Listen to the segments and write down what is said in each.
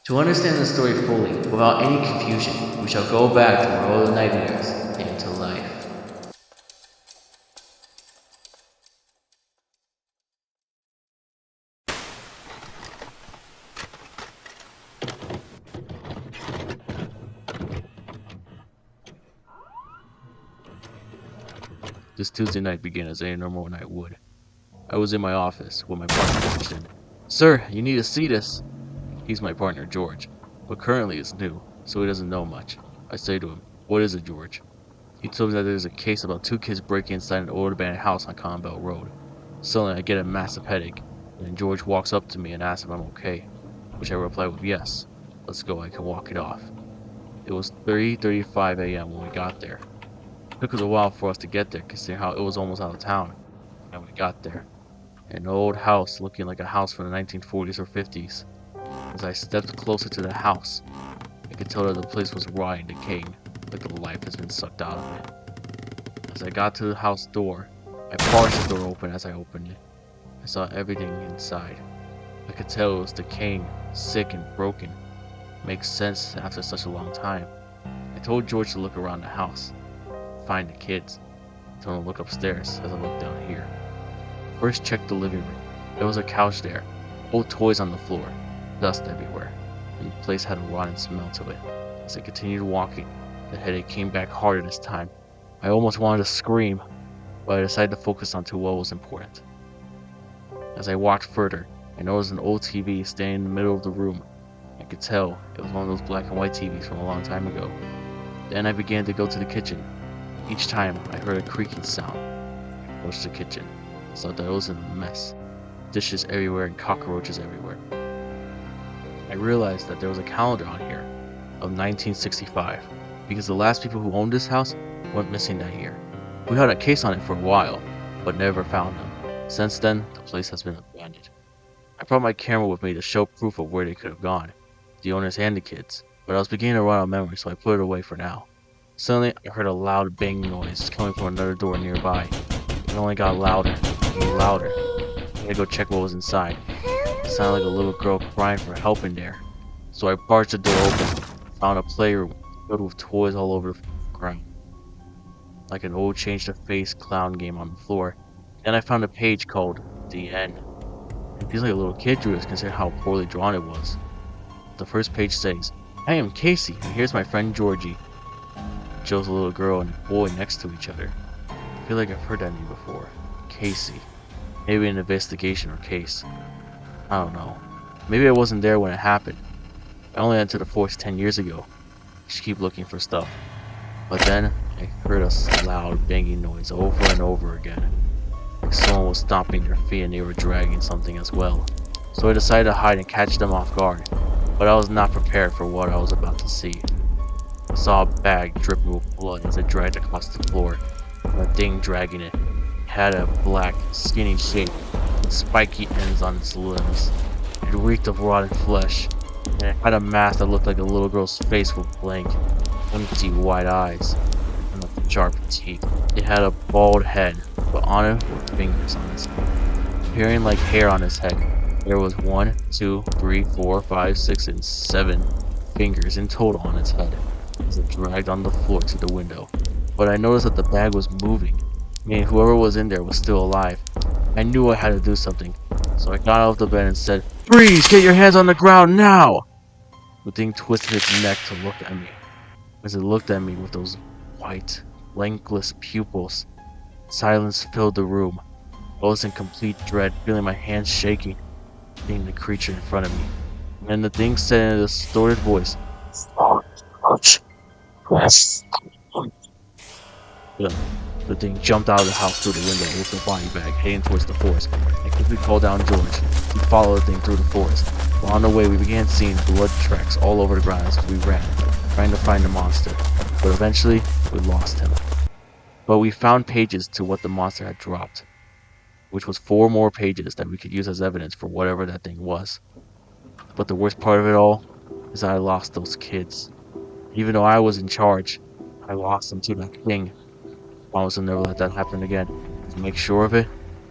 To understand the story fully, without any confusion, we shall go back to where all the nightmares came to life. This Tuesday night began as any normal night would. I was in my office when my partner pitched in. Sir, you need to see this. He's my partner, George, but currently is new, so he doesn't know much. I say to him, what is it, George? He told me that there's a case about two kids breaking inside an old abandoned house on Conbell Road. Suddenly, I get a massive headache, and George walks up to me and asks if I'm okay, which I reply with yes. Let's go, I can walk it off. It was 3:35 a.m. when we got there. It took us a while for us to get there, considering how it was almost out of town. And we got there. An old house looking like a house from the 1940s or 50s. As I stepped closer to the house, I could tell that the place was rotting, decaying, like the life has been sucked out of it. As I got to the house door, I paused the door open as I opened it. I saw everything inside. I could tell it was decaying, sick, and broken. Makes sense after such a long time. I told George to look around the house, find the kids. I told him to look upstairs as I looked down here. First checked the living room. There was a couch there, old toys on the floor, dust everywhere, and the place had a rotten smell to it. As I continued walking, the headache came back harder this time. I almost wanted to scream, but I decided to focus on what was important. As I walked further, I noticed an old TV standing in the middle of the room. I could tell it was one of those black and white TVs from a long time ago. Then I began to go to the kitchen. Each time I heard a creaking sound. I approached the kitchen. I saw that it was in a mess. Dishes everywhere and cockroaches everywhere. I realized that there was a calendar on here of 1965 because the last people who owned this house went missing that year. We had a case on it for a while, but never found them. Since then, the place has been abandoned. I brought my camera with me to show proof of where they could have gone, the owners and the kids, but I was beginning to run out of memory, so I put it away for now. Suddenly, I heard a loud banging noise coming from another door nearby. It only got louder and louder. I had to go check what was inside. It sounded like a little girl crying for help in there. So I barged the door open, found a playroom filled with toys all over the ground, like an old change-to-face clown game on the floor. Then I found a page called The End. It feels like a little kid drew this considering how poorly drawn it was. The first page says, I am Casey, and here's my friend Georgie. It shows a little girl and a boy next to each other. I feel like I've heard that name before. Casey. Maybe an investigation or case. I don't know. Maybe I wasn't there when it happened. I only entered the force 10 years ago. I should keep looking for stuff. But then, I heard a loud banging noise over and over again. Like someone was stomping their feet and they were dragging something as well. So I decided to hide and catch them off guard. But I was not prepared for what I was about to see. I saw a bag dripping with blood as it dragged across the floor. And the thing dragging it had a black, skinny shape with spiky ends on its limbs. It reeked of rotten flesh, and it had a mask that looked like a little girl's face with blank, empty white eyes and sharp teeth. It had a bald head, but on it were fingers on its head, appearing like hair on its head. There was 1, 2, 3, 4, 5, 6, and 7 fingers in total on its head as it dragged on the floor to the window. But I noticed that the bag was moving, meaning whoever was in there was still alive. I knew I had to do something, so I got out of the bed and said, Freeze! Get your hands on the ground now! The thing twisted its neck to look at me. As it looked at me with those white, blankless pupils, silence filled the room. I was in complete dread, feeling my hands shaking, seeing the creature in front of me. And then the thing said in a distorted voice, The thing jumped out of the house through the window with the body bag, heading towards the forest. I quickly called down George. He followed the thing through the forest. While on the way, we began seeing blood tracks all over the ground as we ran, trying to find the monster. But eventually, we lost him. But we found pages to what the monster had dropped, which was 4 more pages that we could use as evidence for whatever that thing was. But the worst part of it all is that I lost those kids. Even though I was in charge, I lost them to that thing. I promise to never let that happen again. To make sure of it,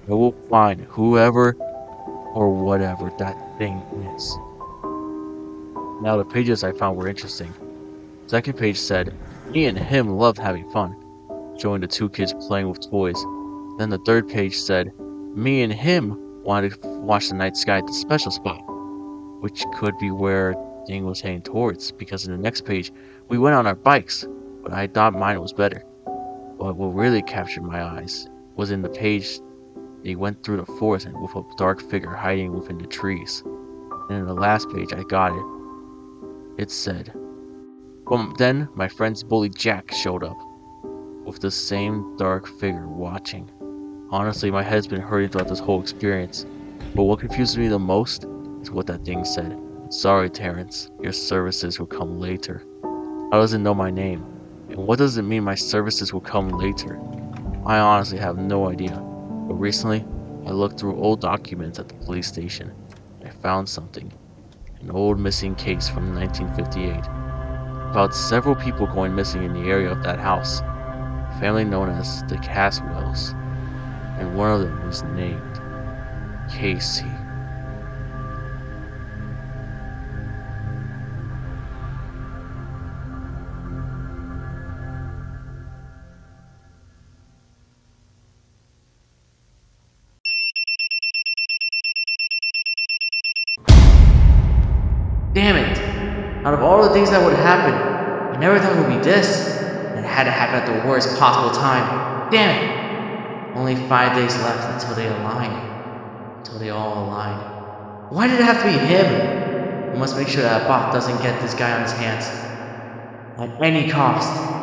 I will find whoever or whatever that thing is. Now the pages I found were interesting. Second page said, "Me and him loved having fun," showing the two kids playing with toys. Then the third page said, "Me and him wanted to watch the night sky at the special spot," which could be where Ding was heading towards, because in the next page, "We went on our bikes, but I thought mine was better." But what really captured my eyes was in the page they went through the forest and with a dark figure hiding within the trees. And in the last page I got it. It said, "Well, then my friend's bully Jack showed up, with the same dark figure watching." Honestly, my head's been hurting throughout this whole experience. But what confused me the most is what that thing said. "Sorry, Terrance, your services will come later." How does it know my name? And what does it mean my services will come later? I honestly have no idea. But recently, I looked through old documents at the police station. I found something. An old missing case from 1958. About several people going missing in the area of that house. A family known as the Caswells. And one of them was named Casey. Damn it! Out of all the things that would happen, I never thought it would be this. And it had to happen at the worst possible time. Damn it! Only 5 days left until they align. Until they all align. Why did it have to be him? We must make sure that bot doesn't get this guy on his hands. At any cost.